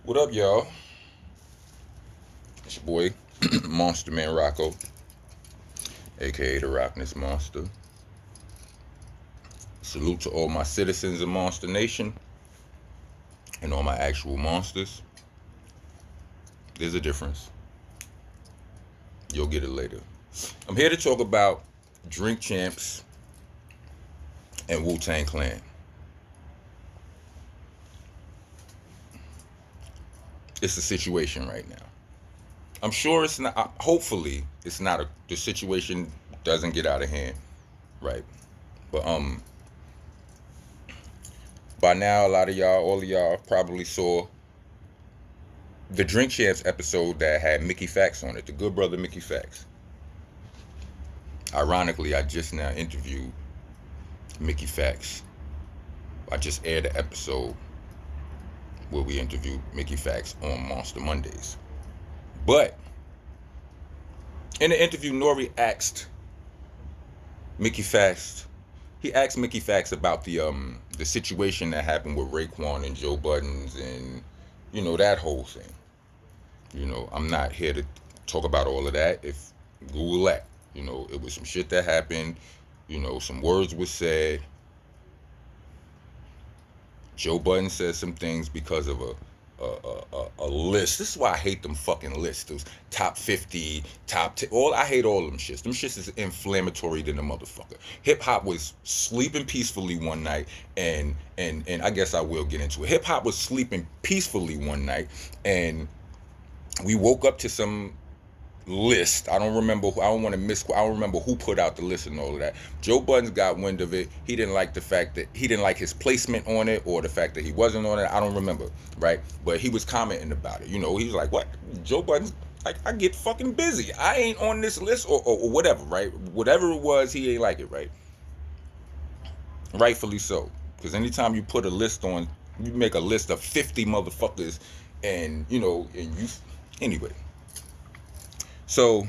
What up, y'all? It's your boy, Monster Man Rocco, aka the Rockness Monster. Salute to all my citizens of Monster Nation and all my actual monsters. There's a difference. You'll get it later. I'm here to talk about Drink Champs and Wu-Tang Clan. It's a situation right now. I'm sure it's not. Hopefully, it's not the situation doesn't get out of hand, right? But by now, a lot of y'all, all of y'all, probably saw the Drink Champs episode that had Mickey Factz on it, the good brother Mickey Factz. Ironically, I just now interviewed Mickey Factz. I just aired the episode where we interviewed Mickey Factz on Monsta Mondayz. But in the interview, Nori asked Mickey Factz. He asked Mickey Factz about the situation that happened with Raekwon and Joe Buttons and that whole thing. I'm not here to talk about all of that. If Google that, it was some shit that happened. Some words were said. Joe Budden said some things because of a list. This is why I hate them fucking lists. Those top 50, top 10. I hate all of them shits. Them shits is inflammatory than a motherfucker. Hip hop was sleeping peacefully one night, and I guess I will get into it. Hip hop was sleeping peacefully one night, and we woke up to some list. I don't remember. I don't remember who put out the list and all of that. Joe Buttons got wind of it. He didn't like the fact that he didn't like his placement on it, or the fact that he wasn't on it. I don't remember, right? But he was commenting about it. He was like, "What? Joe Buttons? Like, I get fucking busy. I ain't on this list, or whatever, right? Whatever it was, he ain't like it, right? Rightfully so, because anytime you put a list on, you make a list of 50 motherfuckers, and anyway." So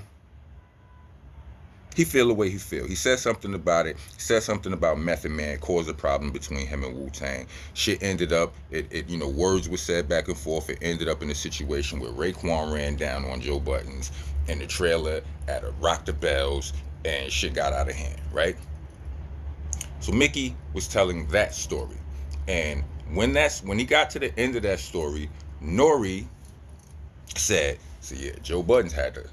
he feel the way he feel. He said something about it. He said something about Method Man caused a problem between him and Wu-Tang. Shit ended up, words were said back and forth. It ended up in a situation where Raekwon ran down on Joe Buttons in the trailer at a Rock the Bells, and shit got out of hand, right? So Mickey was telling that story. And when he got to the end of that story, Nori said, so yeah, Joe Buttons had to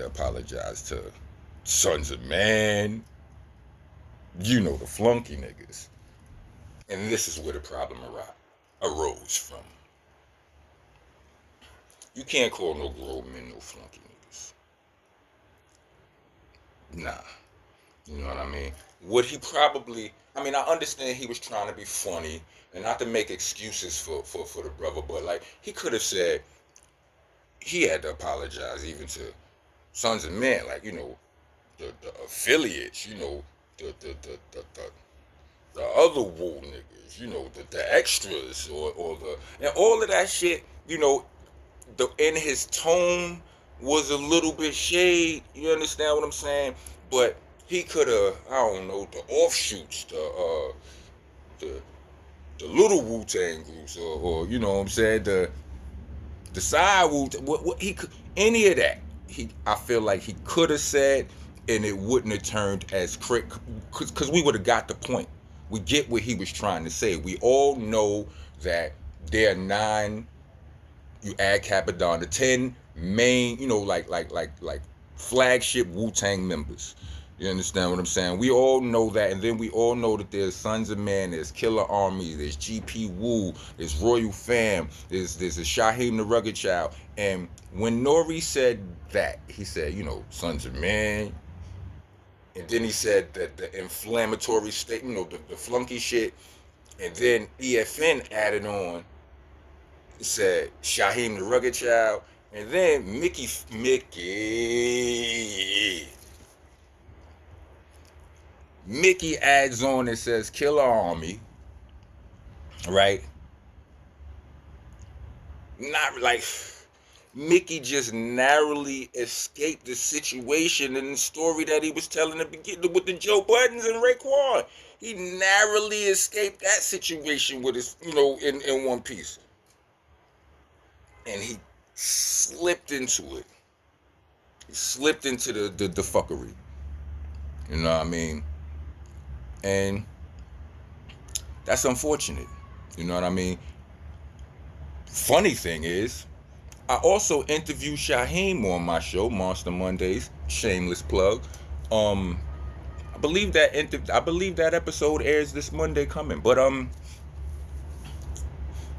apologize to Sons of Man, the flunky niggas. And this is where the problem arose from. You can't call no grown men no flunky niggas. Nah. You know what I mean? I understand he was trying to be funny and not to make excuses for the brother, but like, he could have said he had to apologize even to Sons of Men, like, the affiliates, the other Wu niggas, the extras, and all of that shit, in his tone was a little bit shade. You understand what I'm saying? But he could have, I don't know, the offshoots, the little Wu-Tang groups, or you know what I'm saying, the side Wu-Tang, what he could, any of that. I feel like he could have said, and it wouldn't have turned as crit, because we would have got the point. We get what he was trying to say. We all know that there are 9. You add Capadon, the 10 main, like flagship Wu-Tang members. You understand what I'm saying? We all know that, and then we all know that there's Sons of Man, there's Killer Army, there's GP Wu, there's Royal Fam, there's a Shyheim the Rugged Child. And when Nori said that, he said, Sons of Man, and then he said that the inflammatory state, the flunky shit, and then EFN added on, he said Shyheim the Rugged Child, and then Mickey adds on and says Killer Army, right? Not like Mickey just narrowly escaped the situation in the story that he was telling at the beginning with the Joe Buttons and Raekwon. He narrowly escaped that situation with his, in one piece. and he slipped into it. He slipped into the fuckery. You know what I mean? And that's unfortunate. You know what I mean? Funny thing is, I also interviewed Shyheim on my show, Monsta Mondayz. Shameless plug. Um, I believe that episode airs this Monday coming. But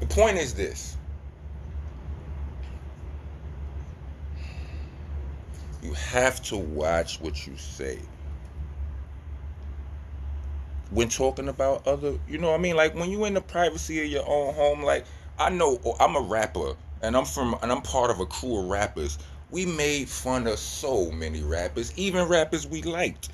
the point is this: you have to watch what you say when talking about other. You know what I mean? Like when you in the privacy of your own home. Like I know I'm a rapper, and I'm part of a crew of rappers. We made fun of so many rappers, even rappers we liked.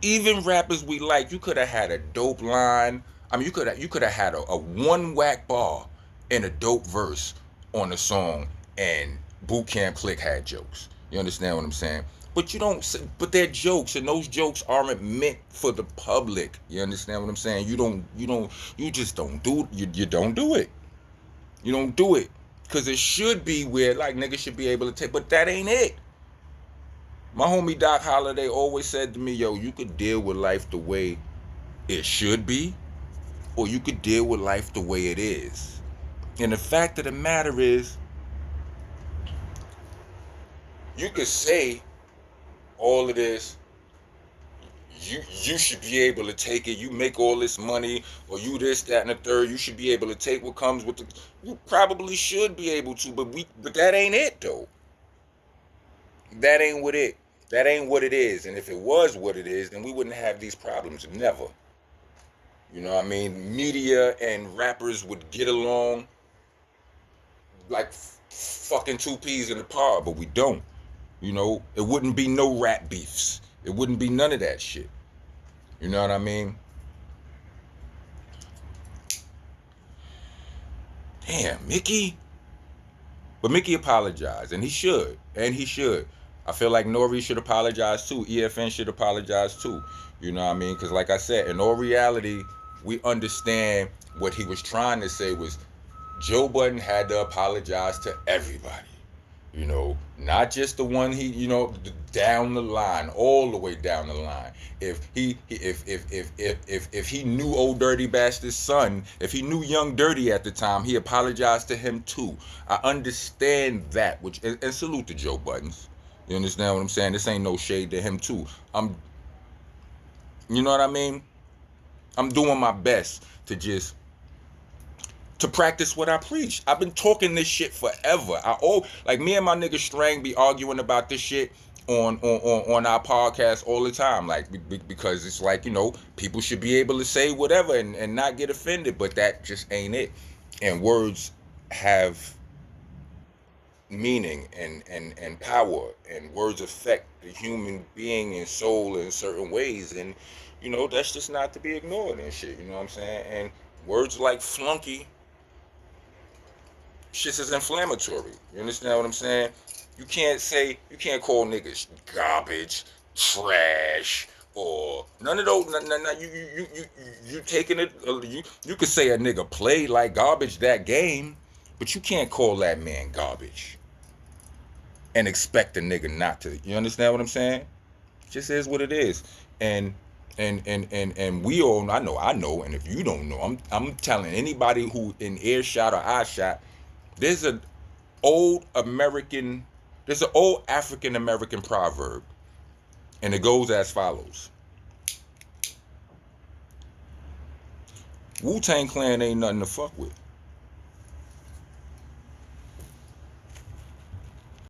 Even rappers we like, you could have had a dope line. I mean, you could have had a one whack bar and a dope verse on a song, and Boot Camp Click had jokes. You understand what I'm saying? But you don't. But they're jokes, and those jokes aren't meant for the public. You understand what I'm saying? You don't. You don't. You just don't do. You don't do it. You don't do it because it should be where like niggas should be able to take. But that ain't it. My homie Doc Holliday always said to me, yo, you could deal with life the way it should be, or you could deal with life the way it is. And the fact of the matter is, you could say all of this, you should be able to take it, you make all this money, or you this, that, and the third, you should be able to take what comes with it. You probably should be able to, but that ain't it though. That ain't what it. That ain't what it is. And if it was what it is, then we wouldn't have these problems. Never. You know what I mean? Media and rappers would get along like fucking two peas in a pod, but we don't. You know, it wouldn't be no rap beefs. It wouldn't be none of that shit. You know what I mean? Damn, Mickey. But Mickey apologized, and he should. And he should. I feel like Nori should apologize too. EFN should apologize too. You know what I mean? Because like I said, in all reality, we understand what he was trying to say was Joe Budden had to apologize to everybody. You know, not just the one down the line, all the way down the line. If he knew old dirty bastard's son, if he knew young dirty at the time, he apologized to him too. I understand that, and salute to Joe Buttons. You understand what I'm saying? This ain't no shade to him too. You know what I mean? I'm doing my best to practice what I preach. I've been talking this shit forever. Like me and my nigga Strang be arguing about this shit on our podcast all the time. Like because it's like, people should be able to say whatever and not get offended, but that just ain't it. And words have meaning and power, and words affect the human being and soul in certain ways, and that's just not to be ignored and shit. You know what I'm saying? And words like flunky, shit is inflammatory. You understand what I'm saying? You can't call niggas garbage, trash, or none of those. You taking it. You could say a nigga played like garbage that game, but you can't call that man garbage and expect a nigga not to. You understand what I'm saying? It just is what it is. And we all, I know, and if you don't know, I'm telling anybody who in earshot or eyeshot, there's an old American, there's an old African American proverb, and it goes as follows: Wu-Tang Clan ain't nothing to fuck with.